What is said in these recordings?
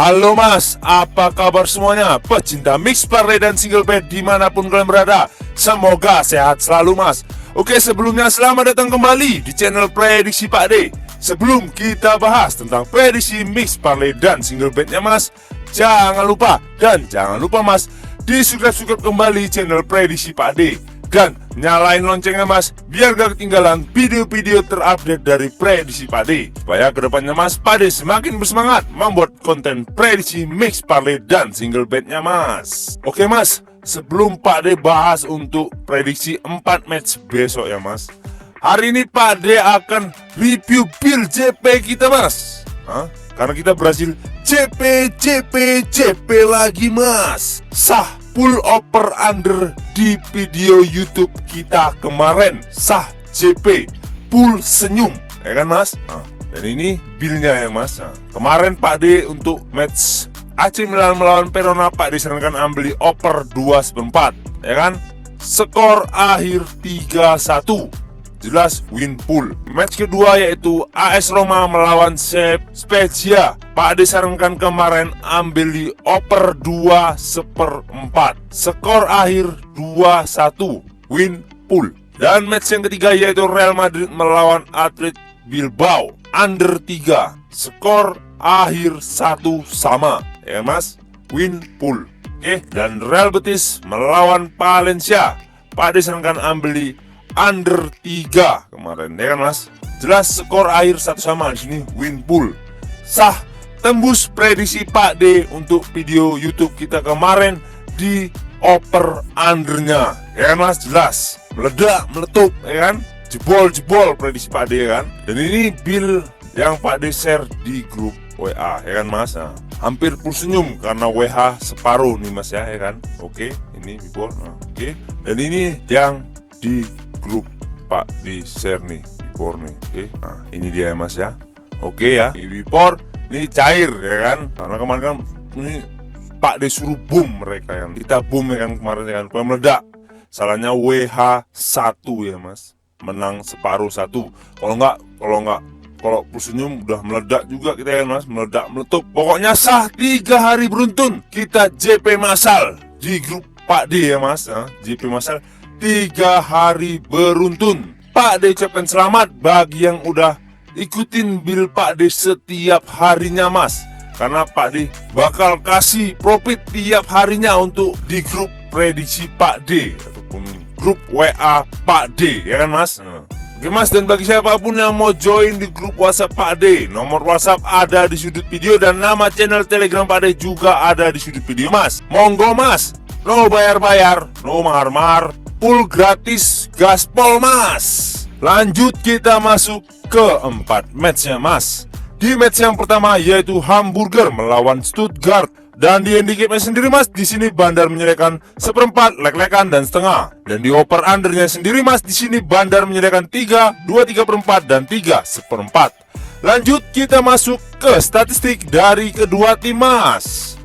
Halo mas, apa kabar semuanya? Pecinta mix parlay dan single bet dimanapun kalian berada, semoga sehat selalu mas. Oke, sebelumnya selamat datang kembali di channel Prediksi Pak D. Sebelum kita bahas tentang prediksi mix parlay dan single betnya mas, jangan lupa mas, di subscribe kembali channel Prediksi Pak D. Dan nyalain loncengnya mas, biar gak ketinggalan video-video terupdate dari Prediksi Pak D. Supaya kedepannya mas, Pak D semakin bersemangat membuat konten prediksi mix parlay dan single betnya mas. Oke mas, sebelum Pak D bahas untuk prediksi 4 match besok ya mas, hari ini Pak D akan review bill JP kita mas. Karena kita berhasil JP lagi mas. Sah full over under di video YouTube kita kemarin, sah JP full senyum, ya kan mas? Dan ini billnya ya mas. Kemarin Pak D untuk match AC Milan melawan Verona, Pak D disarankan ambil over 2/4, ya kan? Skor akhir 3-1, jelas win full. Match kedua yaitu AS Roma melawan Spezia, Pak D sarankan kemarin ambil di over 2/4, skor akhir 2-1, win full. Dan match yang ketiga yaitu Real Madrid melawan Athletic Bilbao, under 3, skor akhir 1 sama, ya mas, win full. Oke, dan Real Betis melawan Valencia, Pak D sarankan ambil di under 3 kemarin, ya kan mas, jelas skor akhir 1 sama, di sini win full. Sah tembus prediksi Pak D untuk video YouTube kita kemarin di over undernya, ya kan mas, jelas meledak meletup, ya kan, jebol prediksi Pak D, ya kan. Dan ini bill yang Pak D share di grup WA, ya kan mas. Hampir full senyum karena WH separuh nih mas ya kan. Oke, ini before, oke. Dan ini yang di grup Pak D share nih before nih, oke. Ini dia ya mas ya. Oke ya, before ini cair ya kan, karena kemarin kan ini Pak D suruh boom mereka yang kita boom ya kan kemarin ya kan, meledak. Salahnya WH1 ya mas, menang separuh 1. Kalau senyum udah meledak juga kita ya mas, meledak meletup. Pokoknya sah 3 hari beruntun kita JP masal di grup Pak D ya mas. JP masal 3 hari beruntun. Pak D ucapkan selamat bagi yang udah ikutin bill Pak D setiap harinya mas, karena Pak D bakal kasih profit tiap harinya untuk di grup prediksi Pak D ataupun grup WA Pak D, ya kan mas. Oke mas, dan bagi siapapun yang mau join di grup WhatsApp Pak D, nomor WhatsApp ada di sudut video dan nama channel Telegram Pak D juga ada di sudut video mas. Monggo mas, no bayar-bayar, no mahar-mahar, full gratis gaspol mas. Lanjut kita masuk ke 4 matchnya mas. Di match yang pertama yaitu Hamburger melawan Stuttgart, dan di handicapnya sendiri mas, di sini Bandar menyediakan 1/4, lek-lekan dan setengah. Dan di over undernya sendiri mas, di sini Bandar menyediakan 3, 2 3/4 dan 3/4. Lanjut kita masuk ke statistik dari kedua tim mas.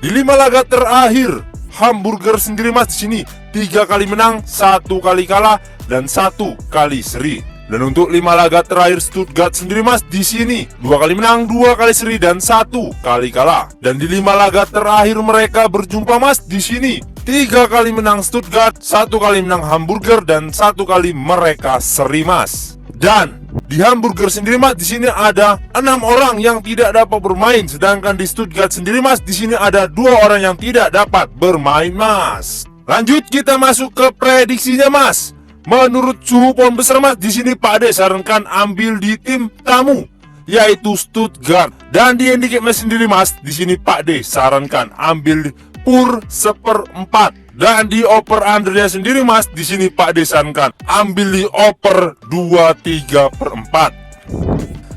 Di 5 laga terakhir Hamburger sendiri mas, di sini 3 kali menang, 1 kali kalah dan 1 kali seri. Dan untuk 5 laga terakhir Stuttgart sendiri mas, di sini 2 kali menang, 2 kali seri dan 1 kali kalah. Dan di 5 laga terakhir mereka berjumpa mas, di sini 3 kali menang Stuttgart, 1 kali menang Hamburger dan 1 kali mereka seri mas. Dan di Hamburger sendiri mas, di sini ada 6 orang yang tidak dapat bermain, sedangkan di Stuttgart sendiri mas, di sini ada 2 orang yang tidak dapat bermain mas. Lanjut kita masuk ke prediksinya mas. Menurut suhu pohon besar mas, di sini Pak D sarankan ambil di tim tamu yaitu Stuttgart. Dan di handicapnya sendiri mas, di sini Pak D sarankan ambil pur 1/4. Dan di over undernya sendiri mas, di sini Pak D sarankan ambil di over 2 3/4.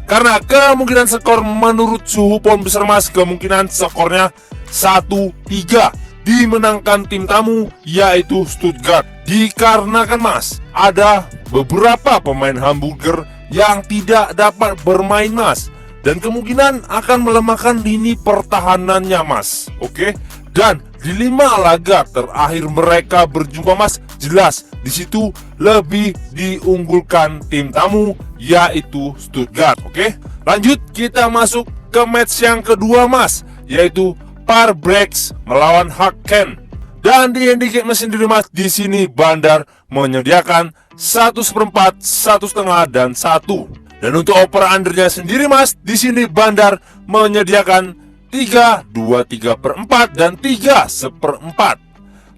Karena kemungkinan skor menurut suhu pohon besar mas, kemungkinan skornya 1-3 dimenangkan tim tamu yaitu Stuttgart. Dikarenakan mas, ada beberapa pemain Hamburger yang tidak dapat bermain mas, dan kemungkinan akan melemahkan lini pertahanannya mas. Oke. Dan di 5 laga terakhir mereka berjumpa mas, jelas di situ lebih diunggulkan tim tamu yaitu Stuttgart. Oke. Lanjut kita masuk ke match yang kedua mas. yaitu Parbrex melawan Haken. Dan di handicapnya sendiri mas, di sini Bandar menyediakan 1/4, 1/2 dan 1. Dan untuk over undernya sendiri mas, di sini Bandar menyediakan 3, 2, 3/4 dan 3/4.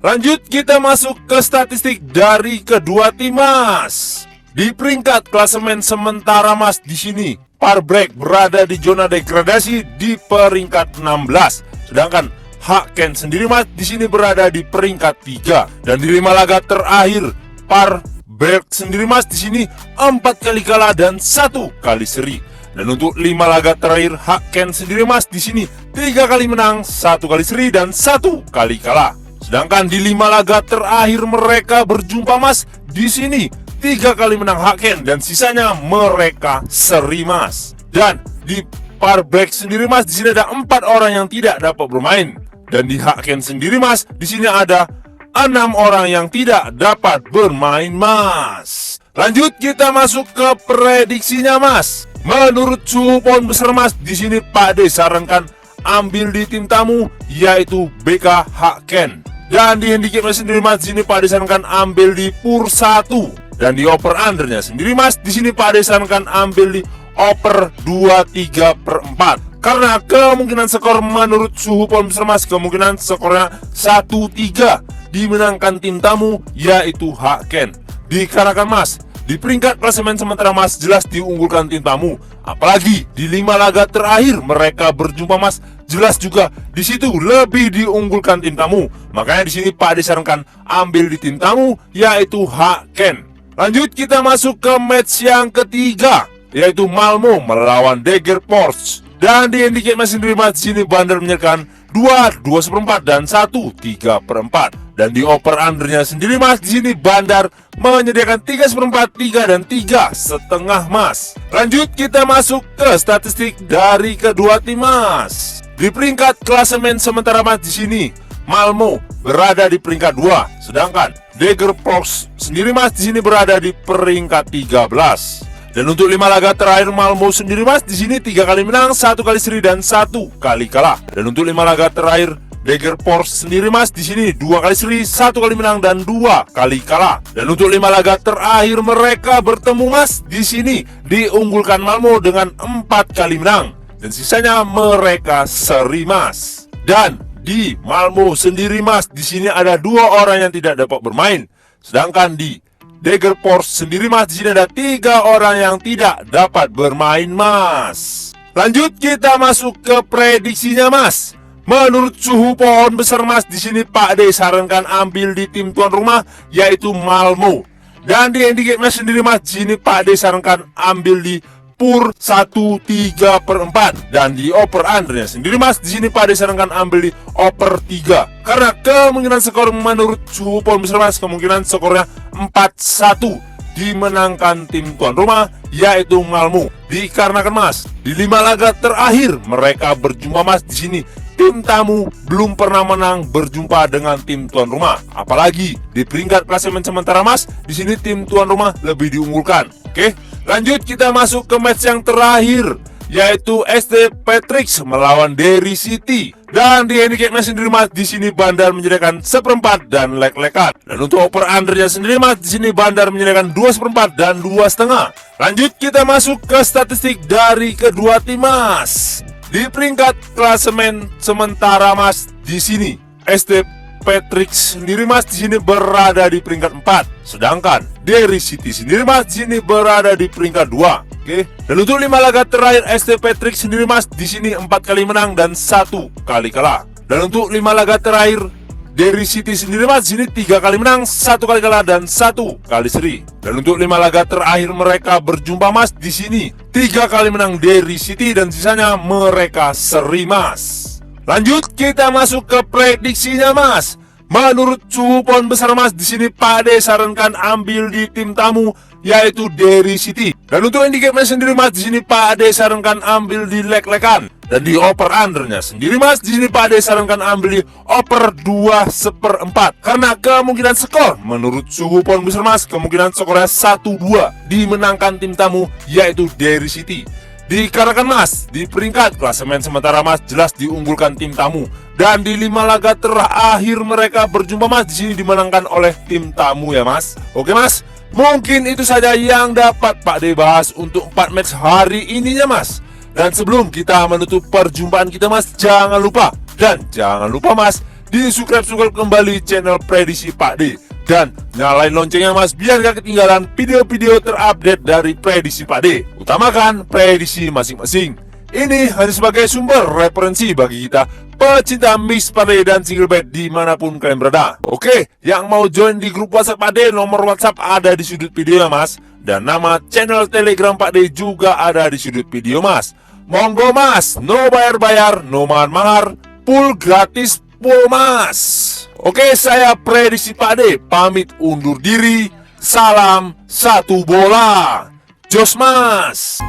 Lanjut kita masuk ke statistik dari kedua tim mas. Di peringkat klasemen sementara mas, di sini Parbrex berada di zona degradasi di peringkat 16. Sedangkan Haken sendiri mas di sini berada di peringkat 3. Dan di 5 laga terakhir Parbrex sendiri mas di sini 4 kali kalah dan 1 kali seri. Dan untuk 5 laga terakhir Haken sendiri mas di sini 3 kali menang, 1 kali seri dan 1 kali kalah. Sedangkan di 5 laga terakhir mereka berjumpa mas, di sini 3 kali menang Haken dan sisanya mereka seri mas. Dan di Parbrex sendiri mas di sini ada 4 orang yang tidak dapat bermain. Dan di Haken sendiri mas di sini ada 6 orang yang tidak dapat bermain mas. Lanjut kita masuk ke prediksinya mas. Menurut suhu pohon besar mas, di sini Pak D sarankan ambil di tim tamu yaitu BK Haken. Dan di handicapnya sendiri mas, di sini Pak D sarankan ambil di Pur 1. Dan di over undernya sendiri mas, di sini Pak D sarankan ambil di over 2/3/4. Karena kemungkinan skor menurut suhu pohon besar mas, kemungkinan skornya 1-3 dimenangkan tim tamu yaitu Haken. Dikarenakan mas, di peringkat klasemen sementara mas jelas diunggulkan tim tamu. Apalagi di 5 laga terakhir mereka berjumpa mas, jelas juga di situ lebih diunggulkan tim tamu. Makanya di sini Pak disarankan ambil di tim tamu yaitu Haken. Lanjut kita masuk ke match yang ketiga, yaitu Malmo melawan Degerfors. Dan di handicapnya sendiri mas, di sini Bandar menyediakan 2, 2/4 dan 1, 3/4. Dan di over undernya sendiri mas, di sini Bandar menyediakan 3/4, 3 dan 3,5 mas. Lanjut kita masuk ke statistik dari kedua tim mas. Di peringkat klasemen sementara mas, di sini Malmo berada di peringkat 2, sedangkan Degerfors sendiri mas di sini berada di peringkat 13. Dan untuk 5 laga terakhir Malmo sendiri mas di sini 3 kali menang, 1 kali seri dan 1 kali kalah. Dan untuk 5 laga terakhir Degerfors sendiri mas di sini 2 kali seri, 1 kali menang dan 2 kali kalah. Dan untuk 5 laga terakhir mereka bertemu mas, di sini diunggulkan Malmo dengan 4 kali menang dan sisanya mereka seri mas. Dan di Malmo sendiri mas di sini ada 2 orang yang tidak dapat bermain. Sedangkan di Degerfors sendiri mas di sini ada 3 orang yang tidak dapat bermain mas. Lanjut kita masuk ke prediksinya mas. Menurut suhu pohon besar mas, di sini Pak D sarankan ambil di tim tuan rumah yaitu Malmo. Dan di handicapnya sendiri mas, di sini Pak D sarankan ambil di Pur 1/3/4. Dan di over undernya sendiri mas, di sini Pak D sarankan ambil di over 3. Karena kemungkinan skor menurut suhu pohon besar mas, kemungkinan skornya 4-1 dimenangkan tim tuan rumah yaitu Malmo. Dikarenakan mas, di 5 laga terakhir mereka berjumpa mas, di sini tim tamu belum pernah menang berjumpa dengan tim tuan rumah. Apalagi di peringkat klasemen sementara mas, di sini tim tuan rumah lebih diunggulkan. Oke, lanjut kita masuk ke match yang terakhir, yaitu ST Patricks melawan Derry City. Dan di handicapnya sendiri mas, di sini Bandar menyediakan 1/4 dan leg-legan. Dan untuk over undernya sendiri mas, di sini Bandar menyediakan 2/4 dan 2,5. Lanjut kita masuk ke statistik dari kedua tim mas. Di peringkat klasemen sementara mas, di sini ST Patricks sendiri mas di sini berada di peringkat 4. Sedangkan Derry City sendiri mas di sini berada di peringkat 2. Oke. Dan untuk 5 laga terakhir ST Patricks sendiri mas di sini 4 kali menang dan 1 kali kalah. Dan untuk 5 laga terakhir Derry City sendiri mas di sini 3 kali menang, 1 kali kalah dan 1 kali seri. Dan untuk 5 laga terakhir mereka berjumpa mas, di sini 3 kali menang Derry City dan sisanya mereka seri mas. Lanjut kita masuk ke prediksinya mas. Menurut suhu pohon besar mas, di sini Pak D sarankan ambil di tim tamu yaitu Derry City. Dan untuk handicapnya sendiri mas, di sini Pak D sarankan ambil di leg-legan. Dan di over undernya sendiri mas, di sini Pak D sarankan ambil di over 2/4. Karena kemungkinan skor menurut suhu pohon besar mas, kemungkinan skornya 1-2 dimenangkan tim tamu yaitu Derry City. Dikarenakan Mas, di peringkat klasemen sementara Mas jelas diunggulkan tim tamu. Dan di 5 laga terakhir mereka berjumpa Mas, di sini dimenangkan oleh tim tamu ya Mas. Oke Mas, mungkin itu saja yang dapat Pak D bahas untuk 4 match hari ininya Mas. Dan sebelum kita menutup perjumpaan kita Mas, jangan lupa Mas, di-subscribe kembali channel Prediksi Pak D. Dan nyalain loncengnya Mas, biar gak ketinggalan video-video terupdate dari Prediksi Pak D. Utamakan prediksi masing-masing. Ini hanya sebagai sumber referensi bagi kita pecinta mix Pak D dan single bed dimanapun kalian berada. Oke, yang mau join di grup WhatsApp Pak D, nomor WhatsApp ada di sudut video ya Mas. Dan nama channel Telegram Pak D juga ada di sudut video Mas. Monggo Mas, no bayar-bayar, no mahar-mahar, full gratis full Mas. Oke, saya Prediksi Pak D pamit undur diri. Salam satu bola. Jos Mas.